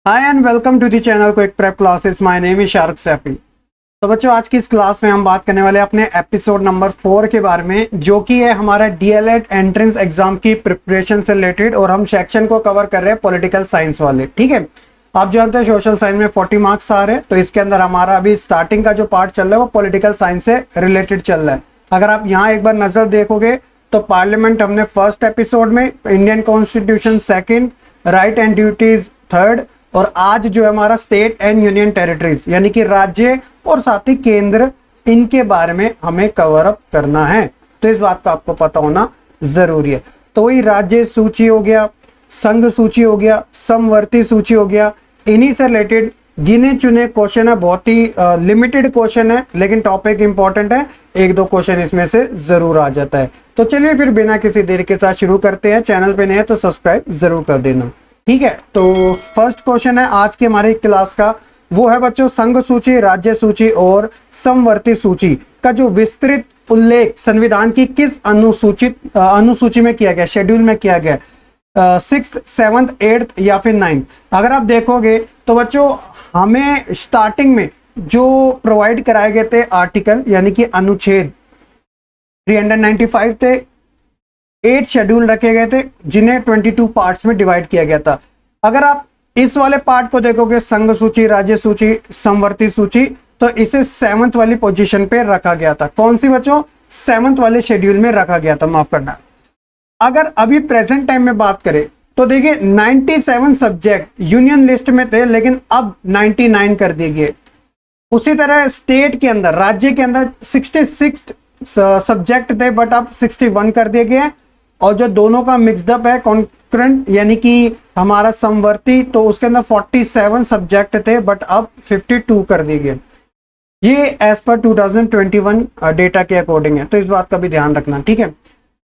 Hi and welcome to the channel quick prep classes. My name is Sharak Saifi. तो बच्चों, आज की इस क्लास में हम बात करने वाले अपने एपिसोड नंबर 4 के बारे में, जो कि है हमारा डीएलएड एंट्रेंस एग्जाम की प्रिपरेशन से रिलेटेड। और हम सेक्शन को कवर कर रहे हैं पॉलिटिकल साइंस वाले। ठीक है, आप जानते हैं सोशल साइंस में 40 मार्क्स आ रहे हैं, तो इसके अंदर हमारा अभी स्टार्टिंग का जो पार्ट चल रहा है वो पॉलिटिकल साइंस से रिलेटेड चल रहा है। अगर आप यहाँ एक बार नजर देखोगे तो पार्लियामेंट हमने फर्स्ट एपिसोड में, Indian constitution second, right and duties third, और आज जो है हमारा स्टेट एंड यूनियन टेरिटरीज यानी कि राज्य और साथ ही केंद्र, इनके बारे में हमें कवर अप करना है। तो इस बात का आपको पता होना जरूरी है। तो वही राज्य सूची हो गया, संघ सूची हो गया, समवर्ती सूची हो गया, इन्हीं से रिलेटेड गिने चुने क्वेश्चन है। बहुत ही लिमिटेड क्वेश्चन है, लेकिन टॉपिक इंपॉर्टेंट है। एक दो क्वेश्चन इसमें से जरूर आ जाता है। तो चलिए फिर बिना किसी देरी के साथ शुरू करते हैं। चैनल पे नए हैं तो सब्सक्राइब जरूर कर देना। ठीक है, तो फर्स्ट क्वेश्चन है आज के हमारे क्लास का, वो है बच्चों संघ सूची, राज्य सूची और समवर्ती सूची का जो विस्तृत उल्लेख संविधान की किस अनुसूची में किया गया, शेड्यूल में किया गया, 6th 7th 8th या फिर 9th। अगर आप देखोगे तो बच्चों हमें स्टार्टिंग में जो प्रोवाइड कराए गए थे आर्टिकल यानी कि अनुच्छेद 395 थे, 8 शेड्यूल रखे गए थे जिन्हें 22 पार्ट्स में डिवाइड किया गया था। अगर आप इस वाले पार्ट को देखोगे, संघ सूची, राज्य सूची, समवर्ती सूची, तो इसे 7th वाली पोजीशन पे रखा गया था। कौन सी बच्चों? 7th वाले शेड्यूल में रखा गया था, माफ करना। अगर अभी प्रेजेंट टाइम में बात करें तो देखिए 97 सब्जेक्ट यूनियन लिस्ट में थे, लेकिन अब 99 कर दिए गए। उसी तरह स्टेट के अंदर, राज्य के अंदर 66 सब्जेक्ट थे, बट अब 61 कर दिए गए। और जो दोनों का मिक्सडअप है कॉन्करेंट यानी कि हमारा समवर्ती, तो उसके अंदर 47 सब्जेक्ट थे, बट अब 52 कर दिए गए। ये एज पर 2021 डेटा के अकॉर्डिंग है, तो इस बात का भी ध्यान रखना। ठीक है,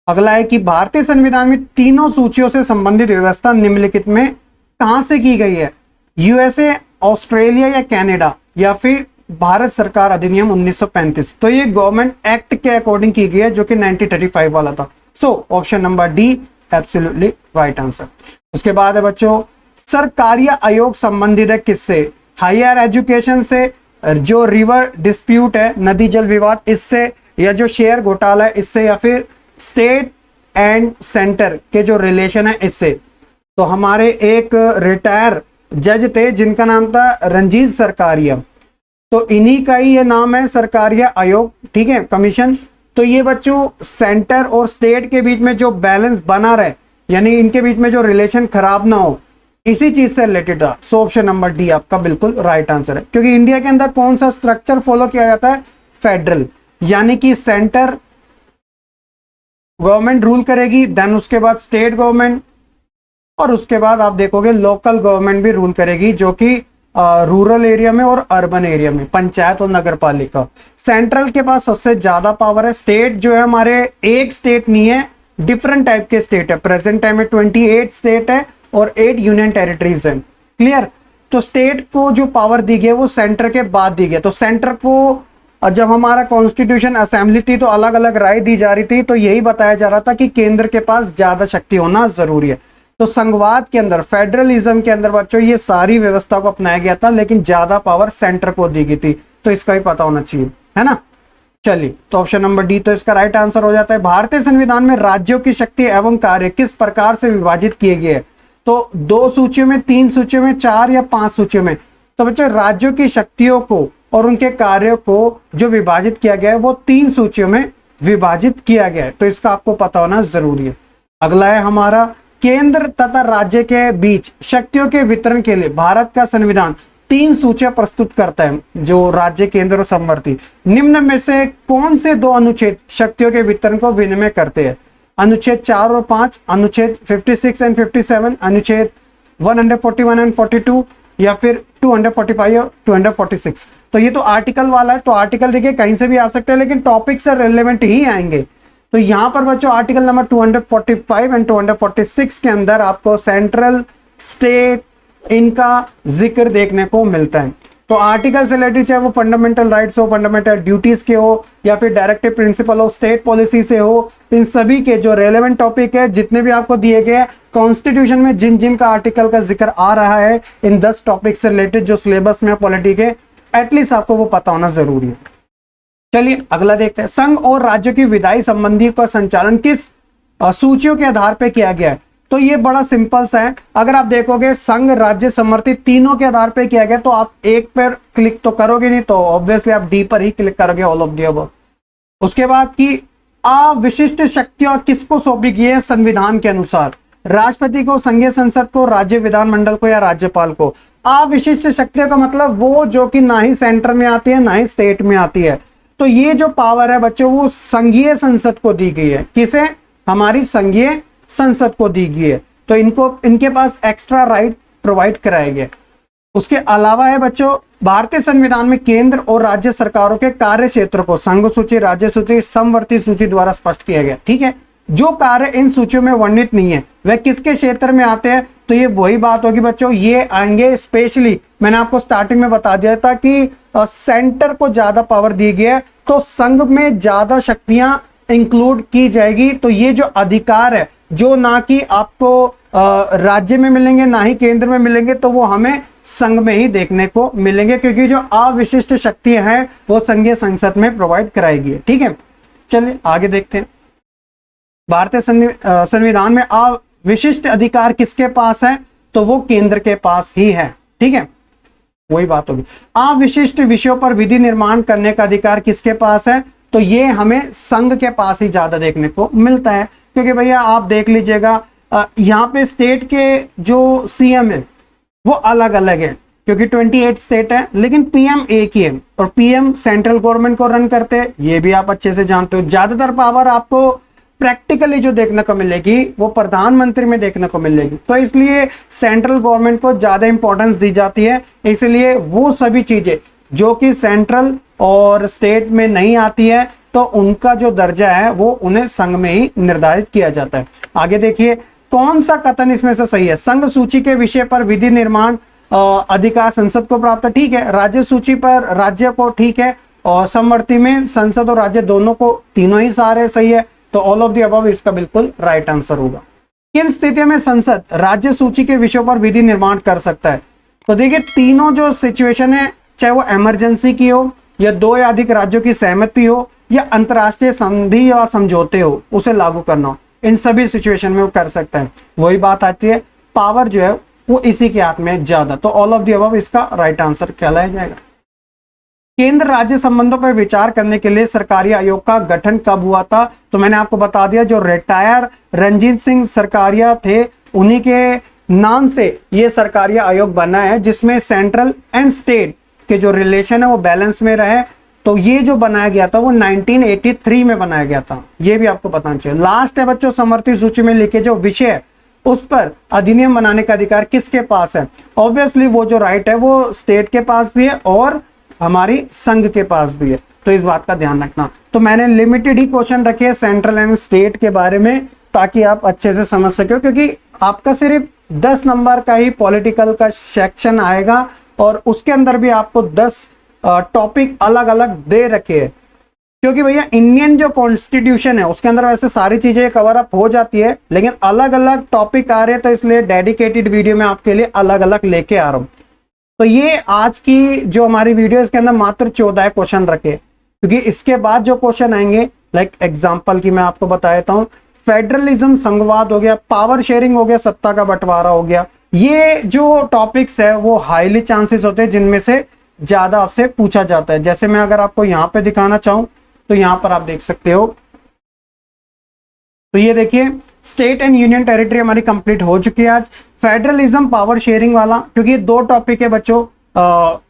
अगला है कि भारतीय संविधान में तीनों सूचियों से संबंधित व्यवस्था निम्नलिखित में कहां से की गई है? यूएसए, ऑस्ट्रेलिया या कनाडा, या फिर भारत सरकार अधिनियम 1935। तो ये गवर्नमेंट एक्ट के अकॉर्डिंग की गई है, जो कि 1935 वाला था। So option number D absolutely right answer. उसके बाद है बच्चों सरकारिया आयोग संबंधित है किससे? हायर एजुकेशन से, जो रिवर डिस्प्यूट है, नदी जल विवाद, इससे, या जो शेयर घोटाला है इससे, या फिर स्टेट एंड सेंटर के जो रिलेशन है इससे। तो हमारे एक रिटायर जज थे जिनका नाम था रंजीत सरकारिया, तो इन्हीं का ही ये नाम है सरकारिया आयोग। ठीक है, कमीशन। तो ये बच्चों सेंटर और स्टेट के बीच में जो बैलेंस बना रहे, यानी इनके बीच में जो रिलेशन खराब ना हो, इसी चीज से रिलेटेड था। सो ऑप्शन नंबर डी आपका बिल्कुल राइट आंसर है। क्योंकि इंडिया के अंदर कौन सा स्ट्रक्चर फॉलो किया जाता है? फेडरल, यानी कि सेंटर गवर्नमेंट रूल करेगी, देन उसके बाद स्टेट गवर्नमेंट, और उसके बाद आप देखोगे लोकल गवर्नमेंट भी रूल करेगी, जो कि रूरल एरिया में और अर्बन एरिया में, पंचायत और नगर पालिका। सेंट्रल के पास सबसे ज्यादा पावर है। स्टेट जो है हमारे एक स्टेट नहीं है, डिफरेंट टाइप के स्टेट है। प्रेजेंट टाइम में 28 स्टेट है और 8 यूनियन टेरिटरीज है। क्लियर? तो स्टेट को जो पावर दी गई है वो सेंटर के बाद दी गई। तो सेंटर को जब हमारा कॉन्स्टिट्यूशन असेंबली थी तो अलग अलग राय दी जा रही थी, तो यही बताया जा रहा था कि केंद्र के पास ज्यादा शक्ति होना जरूरी है। तो संघवाद के अंदर, फेडरलिज्म के अंदर बच्चों ये सारी व्यवस्था को अपनाया गया था, लेकिन ज्यादा पावर सेंटर को दी गई थी। तो इसका भी पता होना चाहिए, है ना। चलिए, तो ऑप्शन नंबर डी तो इसका राइट आंसर हो जाता है। भारतीय संविधान में राज्यों की शक्ति एवं कार्य किस प्रकार से विभाजित किए गए हैं? तो 2 सूचियों में, 3 सूचियों में, 4 या 5 सूचियों में? तो बच्चों राज्यों की शक्तियों को और उनके कार्यों को जो विभाजित किया गया है वो 3 सूचियों में विभाजित किया गया है। तो इसका आपको पता होना जरूरी है। अगला है हमारा केंद्र तथा राज्य के बीच शक्तियों के वितरण के लिए भारत का संविधान 3 सूचियां प्रस्तुत करता है, जो राज्य, केंद्र और समवर्ती। निम्न में से कौन से 2 अनुच्छेद शक्तियों के वितरण को विनिमय करते हैं? अनुच्छेद 4 और 5, अनुच्छेद 56 एंड 57, अनुच्छेद 141 एंड 42, या फिर 245 और 246। तो ये तो आर्टिकल वाला है, तो आर्टिकल देखिए कहीं से भी आ सकते हैं, लेकिन टॉपिक से रिलेवेंट ही आएंगे। तो यहां पर बच्चों आर्टिकल नंबर 245 एंड 246 के अंदर आपको सेंट्रल, स्टेट, इनका जिक्र देखने को मिलता है। तो आर्टिकल से रिलेटेड चाहे वो फंडामेंटल राइट्स हो, फंडामेंटल ड्यूटीज के हो, या फिर directive principle of state policy से हो, इन सभी के जो रेलेवेंट टॉपिक है जितने भी आपको दिए गए कॉन्स्टिट्यूशन में जिन जिन का आर्टिकल का जिक्र आ रहा है, इन 10 टॉपिक से रिलेटेड जो सिलेबस में पॉलिटी के, एटलीस्ट आपको वो पता होना जरूरी है। चलिए अगला देखते हैं। संघ और राज्यों की विधायी संबंधी का संचालन किस सूचियों के आधार पर किया गया है? तो ये बड़ा सिंपल सा है। अगर आप देखोगे संघ राज्य समर्थित तीनों के आधार पर किया गया, तो आप एक पर क्लिक तो करोगे नहीं, तो ऑब्वियसली आप डी पर ही क्लिक करोगे, ऑल ऑफ द अबव। उसके बाद की अविशिष्ट शक्तियां किसको सौंपी गई है संविधान के अनुसार? राष्ट्रपति को, संघीय संसद को, राज्य विधानमंडल को या राज्यपाल को? अविशिष्ट शक्तियों का मतलब वो जो कि ना ही सेंटर में आती है ना ही स्टेट में आती है। तो ये जो पावर है बच्चों वो संघीय संसद को दी गई है। किसे? हमारी संघीय संसद को दी गई है। तो इनके पास एक्स्ट्रा राइट प्रोवाइड कराए गए। उसके अलावा है बच्चों, भारतीय संविधान में केंद्र और राज्य सरकारों के कार्य क्षेत्र को संघ सूची, राज्य सूची, समवर्ती सूची द्वारा स्पष्ट किया गया। ठीक है, जो कार्य इन सूचियों में वर्णित नहीं है वह किसके क्षेत्र में आते हैं? तो ये वही बात होगी बच्चों, ये आएंगे स्पेशली, मैंने आपको स्टार्टिंग में बता दिया था कि सेंटर को ज्यादा पावर दी गई है, तो संघ में ज्यादा शक्तियां इंक्लूड की जाएगी। तो ये जो अधिकार है जो ना कि आपको राज्य में मिलेंगे ना ही केंद्र में मिलेंगे, तो वो हमें संघ में ही देखने को मिलेंगे, क्योंकि जो अविशिष्ट शक्तियां हैं वो संघीय संसद में प्रोवाइड कराएगी। ठीक है, चलिए आगे देखते हैं। भारतीय संविधान में अविशिष्ट अधिकार किसके पास है? तो वो केंद्र के पास ही है। ठीक है, वही बात होगी। अविशिष्ट विषयों पर विधि निर्माण करने का अधिकार किसके पास है? तो ये हमें संघ के पास ही ज्यादा देखने को मिलता है, क्योंकि भैया आप देख लीजिएगा यहाँ पे स्टेट के जो सीएम है वो अलग अलग है, क्योंकि 28 स्टेट है, लेकिन पीएम एक ही है, और पीएम सेंट्रल गवर्नमेंट को रन करते हैं, ये भी आप अच्छे से जानते हो। ज्यादातर पावर आपको प्रैक्टिकली जो देखने को मिलेगी वो प्रधानमंत्री में देखने को मिलेगी, तो इसलिए सेंट्रल गवर्नमेंट को ज्यादा इंपॉर्टेंस दी जाती है। इसलिए वो सभी चीजें जो कि सेंट्रल और स्टेट में नहीं आती है, तो उनका जो दर्जा है वो उन्हें संघ में ही निर्धारित किया जाता है। आगे देखिए, कौन सा कथन इसमें से सही है? संघ सूची के विषय पर विधि निर्माण अधिकार संसद को प्राप्त है, ठीक है। राज्य सूची पर राज्य को, ठीक है। और समवर्ती में संसद और राज्य दोनों को, तीनों ही सारे सही है, तो ऑल ऑफ द अबव इसका बिल्कुल राइट आंसर होगा। किन स्थितियों में संसद राज्य सूची के विषयों पर विधि निर्माण कर सकता है? तो देखिए, तीनों जो सिचुएशन है, चाहे वो इमरजेंसी की हो, या 2 या अधिक राज्यों की सहमति हो, या अंतरराष्ट्रीय संधि या समझौते हो, उसे लागू करना हो, इन सभी सिचुएशन में वो कर सकता है। वही बात आती है, पावर जो है वो इसी के हाथ में ज्यादा, तो ऑल ऑफ द अबव इसका राइट आंसर कहलाया जाएगा। केंद्र राज्य संबंधों पर विचार करने के लिए सरकारी आयोग का गठन कब हुआ था? तो मैंने आपको बता दिया, जो रिटायर रणजीत सिंह सरकारिया थे उन्हीं के नाम से ये सरकारी आयोग बना है, जिसमें सेंट्रल एंड स्टेट के जो रिलेशन है वो बैलेंस में रहे। तो ये जो बनाया गया था वो 1983 में बनाया गया था, ये भी आपको बताना चाहिए। लास्ट है बच्चों, समवर्ती सूची में लिखे जो विषय उस पर अधिनियम बनाने का अधिकार किसके पास है? ऑब्वियसली वो जो राइट है वो स्टेट के पास भी है और हमारी संघ के पास भी है, तो इस बात का ध्यान रखना। तो मैंने लिमिटेड ही क्वेश्चन रखे सेंट्रल एंड स्टेट के बारे में, ताकि आप अच्छे से समझ सके, क्योंकि आपका सिर्फ 10 नंबर का ही पॉलिटिकल का सेक्शन आएगा, और उसके अंदर भी आपको 10 टॉपिक अलग अलग दे रखे हैं। क्योंकि भैया इंडियन जो कॉन्स्टिट्यूशन है उसके अंदर वैसे सारी चीजें कवर अप हो जाती है, लेकिन अलग अलग टॉपिक आ रहे हैं, तो इसलिए डेडिकेटेड वीडियो में आपके लिए अलग अलग लेके आ रहा हूं। तो ये आज की जो हमारी वीडियो, इसके अंदर मात्र 14 क्वेश्चन रखे, क्योंकि इसके बाद जो क्वेश्चन आएंगे, लाइक एग्जांपल की मैं आपको बता देता हूँ, फेडरलिज्म संघवाद हो गया, पावर शेयरिंग हो गया, सत्ता का बंटवारा हो गया, ये जो टॉपिक्स है वो हाईली चांसेस होते हैं जिनमें से ज्यादा आपसे पूछा जाता है। जैसे मैं अगर आपको यहाँ पे दिखाना चाहूं, तो यहां पर आप देख सकते हो, तो ये देखिए स्टेट एंड यूनियन टेरिटरी हमारी कंप्लीट हो चुकी है आज। फेडरलिज्म पावर शेयरिंग वाला, क्योंकि ये 2 टॉपिक है बच्चों,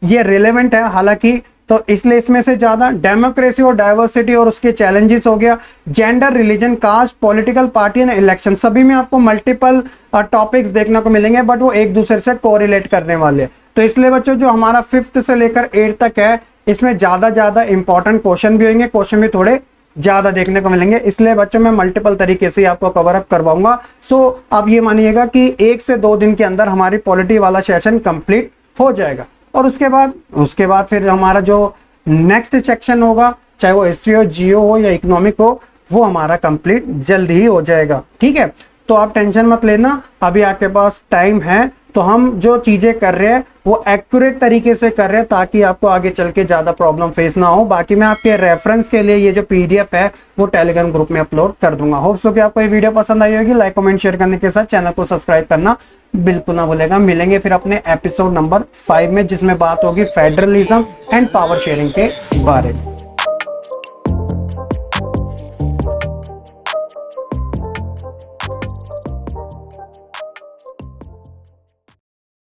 ये रिलेवेंट है हालांकि, तो इसलिए इसमें से ज्यादा डेमोक्रेसी और डाइवर्सिटी और उसके चैलेंजेस हो गया। Gender, religion, caste, political party and election, सभी में आपको मल्टीपल टॉपिक्स देखने को मिलेंगे, बट वो एक दूसरे से कोरिलेट करने वाले। तो इसलिए बच्चों जो हमारा 5th से लेकर 8th तक है, इसमें ज्यादा इंपॉर्टेंट क्वेश्चन भी होंगे, क्वेश्चन भी थोड़े ज्यादा देखने को मिलेंगे, इसलिए बच्चों मैं मल्टीपल तरीके से आपको कवर अप करवाऊंगा। सो आप ये मानिएगा कि 1 से 2 दिन के अंदर हमारी पॉलिटी वाला सेशन कंप्लीट हो जाएगा। और उसके बाद फिर हमारा जो नेक्स्ट सेक्शन होगा, चाहे वो हिस्ट्री हो, जियो हो या इकोनॉमिक हो, वो हमारा कंप्लीट जल्द ही हो जाएगा। ठीक है, तो आप टेंशन मत लेना, अभी आपके पास टाइम है। तो हम जो चीजें कर रहे हैं वो एक्यूरेट तरीके से कर रहे हैं ताकि आपको आगे चल के ज्यादा प्रॉब्लम फेस ना हो। बाकी मैं आपके रेफरेंस के लिए ये जो पीडीएफ है वो टेलीग्राम ग्रुप में अपलोड कर दूंगा। होप्स हो कि आपको ये वीडियो पसंद आई होगी। लाइक कमेंट शेयर करने के साथ चैनल को सब्सक्राइब करना बिल्कुल ना भूलेगा। मिलेंगे फिर अपने एपिसोड नंबर 5 में, जिसमें बात होगी फेडरलिज्म एंड पावर शेयरिंग के बारे में।